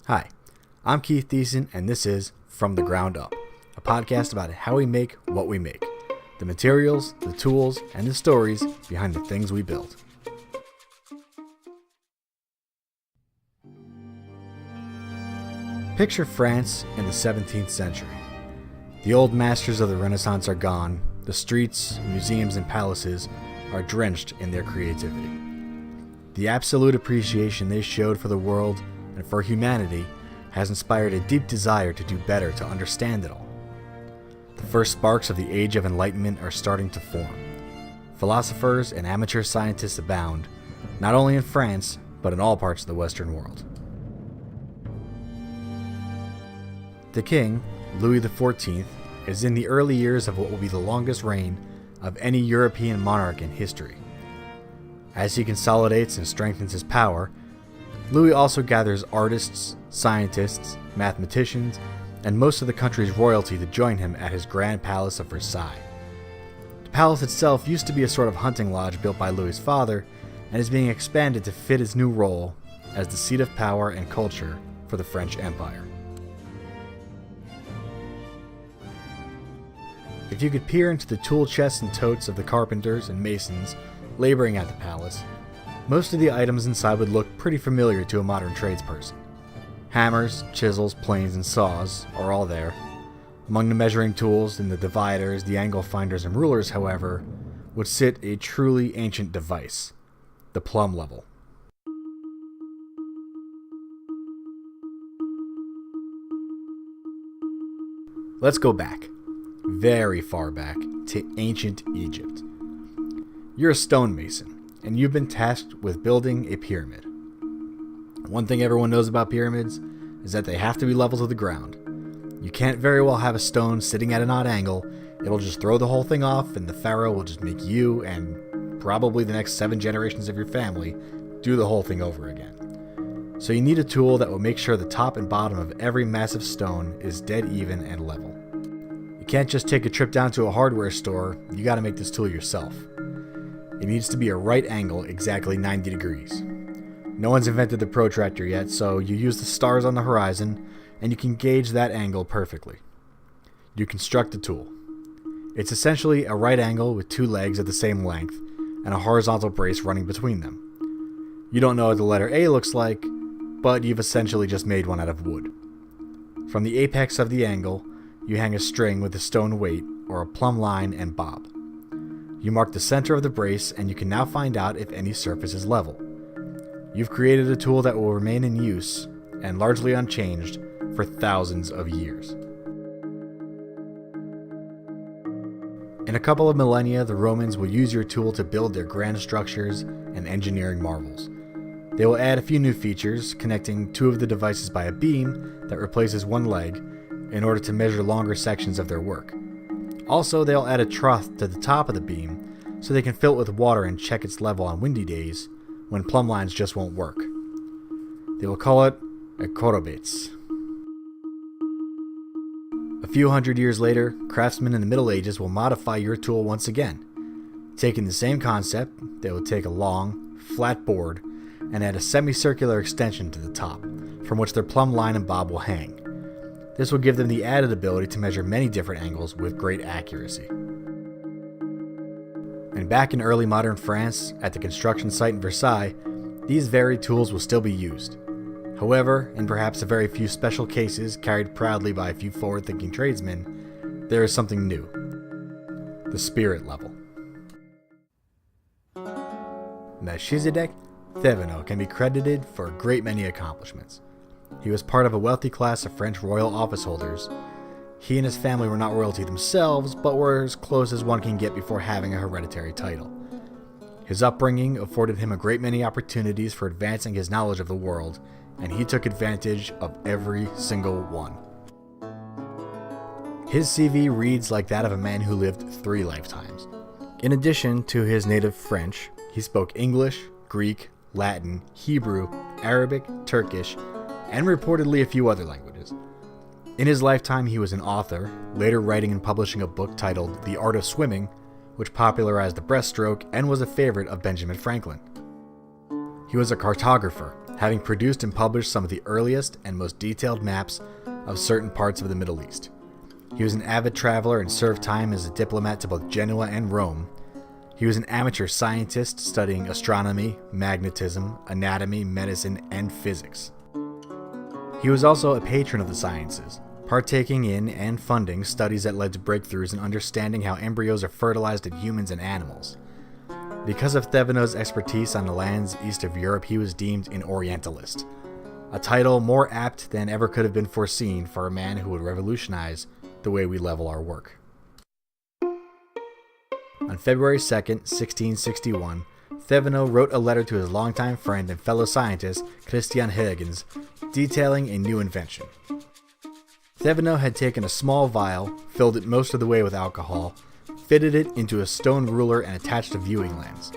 Hi, I'm Keith Thiessen, and this is From the Ground Up, a podcast about how we make what we make, the materials, the tools, and the stories behind the things we build. Picture France in the 17th century. The old masters of the Renaissance are gone. The streets, museums, and palaces are drenched in their creativity. The absolute appreciation they showed for the world and for humanity has inspired a deep desire to do better, to understand it all. The first sparks of the Age of Enlightenment are starting to form. Philosophers and amateur scientists abound, not only in France, but in all parts of the Western world. The king, Louis XIV, is in the early years of what will be the longest reign of any European monarch in history. As he consolidates and strengthens his power, Louis also gathers artists, scientists, mathematicians, and most of the country's royalty to join him at his grand palace of Versailles. The palace itself used to be a sort of hunting lodge built by Louis's father and is being expanded to fit his new role as the seat of power and culture for the French Empire. If you could peer into the tool chests and totes of the carpenters and masons laboring at the palace, most of the items inside would look pretty familiar to a modern tradesperson. Hammers, chisels, planes, and saws are all there. Among the measuring tools and the dividers, the angle finders, and rulers, however, would sit a truly ancient device, the plumb level. Let's go back, very far back, to ancient Egypt. You're a stonemason, and you've been tasked with building a pyramid. One thing everyone knows about pyramids is that they have to be level to the ground. You can't very well have a stone sitting at an odd angle. It'll just throw the whole thing off, and the pharaoh will just make you and probably the next 7 generations of your family do the whole thing over again. So you need a tool that will make sure the top and bottom of every massive stone is dead even and level. You can't just take a trip down to a hardware store. You gotta make this tool yourself. It needs to be a right angle, exactly 90 degrees. No one's invented the protractor yet, so you use the stars on the horizon, and you can gauge that angle perfectly. You construct the tool. It's essentially a right angle with 2 legs at the same length, and a horizontal brace running between them. You don't know what the letter A looks like, but you've essentially just made one out of wood. From the apex of the angle, you hang a string with a stone weight, or a plumb line and bob. You mark the center of the brace, and you can now find out if any surface is level. You've created a tool that will remain in use, and largely unchanged, for thousands of years. In a couple of millennia, the Romans will use your tool to build their grand structures and engineering marvels. They will add a few new features, connecting 2 of the devices by a beam that replaces 1 leg, in order to measure longer sections of their work. Also, they'll add a trough to the top of the beam, so they can fill it with water and check its level on windy days, when plumb lines just won't work. They will call it a korobets. A few hundred years later, craftsmen in the Middle Ages will modify your tool once again. Taking the same concept, they will take a long, flat board and add a semicircular extension to the top, from which their plumb line and bob will hang. This will give them the added ability to measure many different angles with great accuracy. And back in early modern France, at the construction site in Versailles, these very tools will still be used. However, in perhaps a very few special cases carried proudly by a few forward-thinking tradesmen, there is something new. The spirit level. Melchizedek Thevenot can be credited for a great many accomplishments. He was part of a wealthy class of French royal office holders. He and his family were not royalty themselves, but were as close as one can get before having a hereditary title. His upbringing afforded him a great many opportunities for advancing his knowledge of the world, and he took advantage of every single one. His CV reads like that of a man who lived 3 lifetimes. In addition to his native French, he spoke English, Greek, Latin, Hebrew, Arabic, Turkish, and reportedly a few other languages. In his lifetime, he was an author, later writing and publishing a book titled The Art of Swimming, which popularized the breaststroke and was a favorite of Benjamin Franklin. He was a cartographer, having produced and published some of the earliest and most detailed maps of certain parts of the Middle East. He was an avid traveler and served time as a diplomat to both Genoa and Rome. He was an amateur scientist studying astronomy, magnetism, anatomy, medicine, and physics. He was also a patron of the sciences, partaking in and funding studies that led to breakthroughs in understanding how embryos are fertilized in humans and animals. Because of Thevenot's expertise on the lands east of Europe, he was deemed an Orientalist, a title more apt than ever could have been foreseen for a man who would revolutionize the way we level our work. On February 2nd, 1661, Thevenot wrote a letter to his longtime friend and fellow scientist Christian Huygens, detailing a new invention. Thevenot had taken a small vial, filled it most of the way with alcohol, fitted it into a stone ruler, and attached a viewing lens.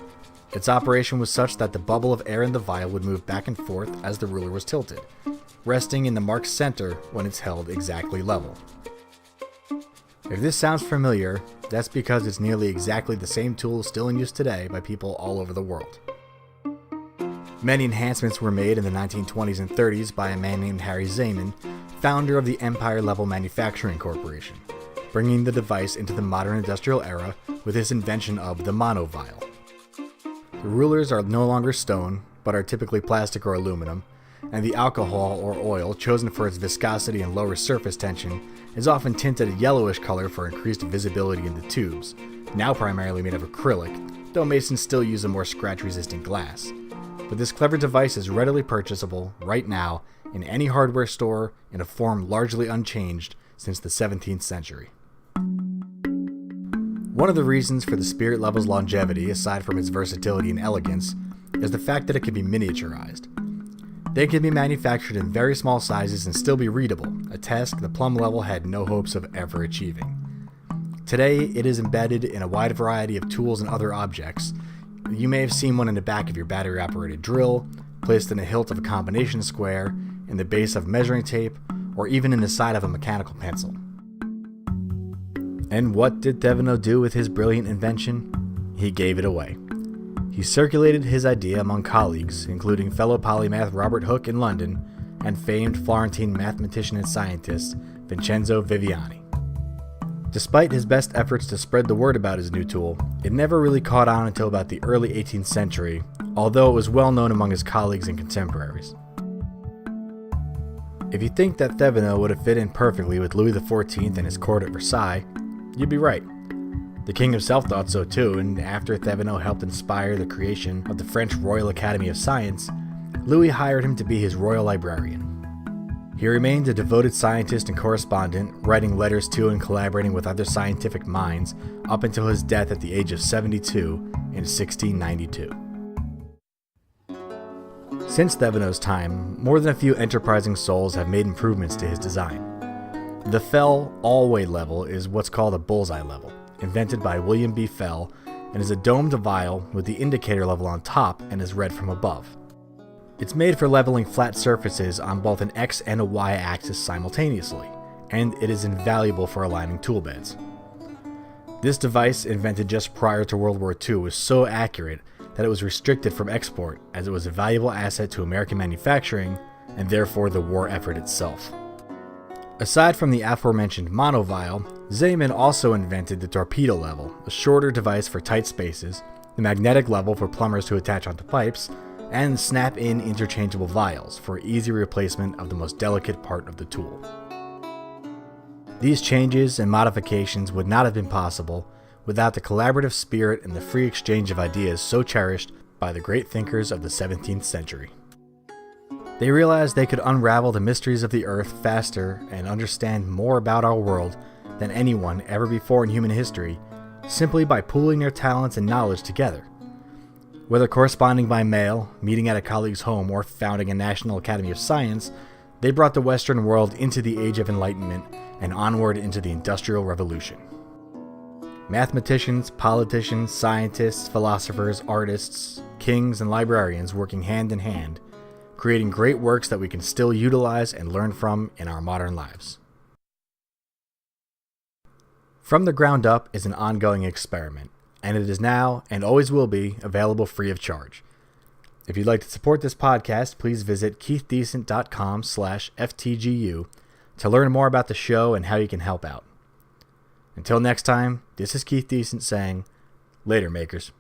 Its operation was such that the bubble of air in the vial would move back and forth as the ruler was tilted, resting in the mark's center when it's held exactly level. If this sounds familiar, that's because it's nearly exactly the same tool still in use today by people all over the world. Many enhancements were made in the 1920s and 30s by a man named Harry Zeeman, founder of the Empire Level Manufacturing Corporation, bringing the device into the modern industrial era with his invention of the monovial. The rulers are no longer stone, but are typically plastic or aluminum, and the alcohol or oil, chosen for its viscosity and lower surface tension, is often tinted a yellowish color for increased visibility in the tubes, now primarily made of acrylic, though masons still use a more scratch-resistant glass. But this clever device is readily purchasable right now in any hardware store in a form largely unchanged since the 17th century. One of the reasons for the Spirit Level's longevity, aside from its versatility and elegance, is the fact that it can be miniaturized. They can be manufactured in very small sizes and still be readable, a task the Plum Level had no hopes of ever achieving. Today, it is embedded in a wide variety of tools and other objects. You may have seen one in the back of your battery-operated drill, placed in the hilt of a combination square, in the base of measuring tape, or even in the side of a mechanical pencil. And what did Thevenot do with his brilliant invention? He gave it away. He circulated his idea among colleagues, including fellow polymath Robert Hooke in London and famed Florentine mathematician and scientist Vincenzo Viviani. Despite his best efforts to spread the word about his new tool, it never really caught on until about the early 18th century, although it was well known among his colleagues and contemporaries. If you think that Thevenot would have fit in perfectly with Louis XIV and his court at Versailles, you'd be right. The king himself thought so too, and after Thevenot helped inspire the creation of the French Royal Academy of Science, Louis hired him to be his royal librarian. He remained a devoted scientist and correspondent, writing letters to and collaborating with other scientific minds up until his death at the age of 72 in 1692. Since Thevenot's time, more than a few enterprising souls have made improvements to his design. The Fell all-way level is what's called a bullseye level, invented by William B. Fell, and is a domed vial with the indicator level on top and is read from above. It's made for leveling flat surfaces on both an X and a Y axis simultaneously, and it is invaluable for aligning tool beds. This device, invented just prior to World War II, was so accurate that it was restricted from export as it was a valuable asset to American manufacturing and therefore the war effort itself. Aside from the aforementioned monovial, Zeeman also invented the torpedo level, a shorter device for tight spaces, the magnetic level for plumbers to attach onto pipes, and snap-in interchangeable vials for easy replacement of the most delicate part of the tool. These changes and modifications would not have been possible without the collaborative spirit and the free exchange of ideas so cherished by the great thinkers of the 17th century. They realized they could unravel the mysteries of the earth faster and understand more about our world than anyone ever before in human history, simply by pooling their talents and knowledge together. Whether corresponding by mail, meeting at a colleague's home, or founding a National Academy of Science, they brought the Western world into the Age of Enlightenment and onward into the Industrial Revolution. Mathematicians, politicians, scientists, philosophers, artists, kings, and librarians working hand in hand, creating great works that we can still utilize and learn from in our modern lives. From the Ground Up is an ongoing experiment, and it is now, and always will be, available free of charge. If you'd like to support this podcast, please visit keithdecent.com/FTGU to learn more about the show and how you can help out. Until next time, this is Keith Decent saying, later, makers.